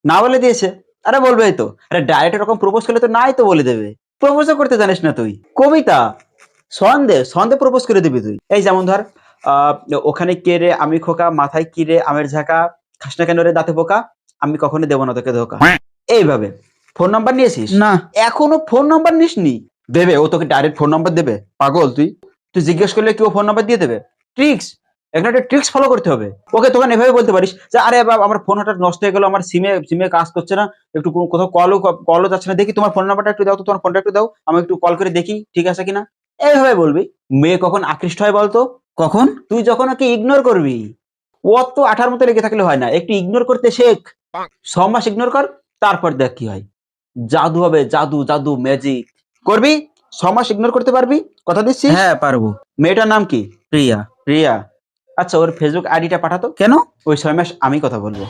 না বলে দিয়েছে। আরে বলবেই তো। আরে ডাইরেক্ট এরকম প্রপোজ করলে তো নাই তো বলে দেবে। প্রপোজও করতে জানিস না তুই। কবিতা, ছন্দে প্রপোজ করে দিবি তুই। এই যেমন ধর, আ ওখানে কে রে আমি খোকা, মাথায় কি রে আমের ঝাঁকা, খাস না কেন রে দাঁতে পোকা, আমি কখনো দেব না তোকে ধোঁকা। এইভাবে। ফোন নাম্বার নিয়েছিস? না। এখনো ফোন নাম্বার নিসনি? দেবে, ও তোকে ডাইরেক্ট ফোন নাম্বার দেবে? পাগল তুই? তুই জিজ্ঞেস করলে কি ও ফোন নাম্বার দিয়ে দেবে? ট্রিক্স, এখানে একটা ট্রিক্স ফলো করতে হবে। ওকে তখন এভাবে বলতে পারিস যে, "আরে বাবা আমার ফোন হঠাৎ নষ্ট হয়ে গেল, আমার সিমে কাজ করছে না। একটু কোথাও কলও যাচ্ছে না। দেখি তোমার ফোন নাম্বারটা একটু দাও তো, তোমার ফোনটা একটু দাও। আমি একটু কল করে দেখি ঠিক আছে কিনা।" এইভাবে বলবি। মেয়ে কখন আকৃষ্ট হয় বলতো? কখন? তুই যখন ওকে ইগনোর করবি। ও তো আঠার মতো লেগে থাকলে হয় না। একটু ইগনোর করতে শেখ। ৬ মাস ইগনোর কর, তারপর দেখ কি হয়। জাদু হবে, জাদু, জাদু, ম্যাজিক। করবি? ৬ মাস ইগনোর করতে পারবি? কথা দিচ্ছিস? হ্যাঁ পারবো। মেয়েটার নাম কি? প্রিয়া। রিয়া। আচ্ছা ওর ফেসবুক আইডিটা পাঠাতো। কেন? ওই ৬ মাস আমি কথা বলবো।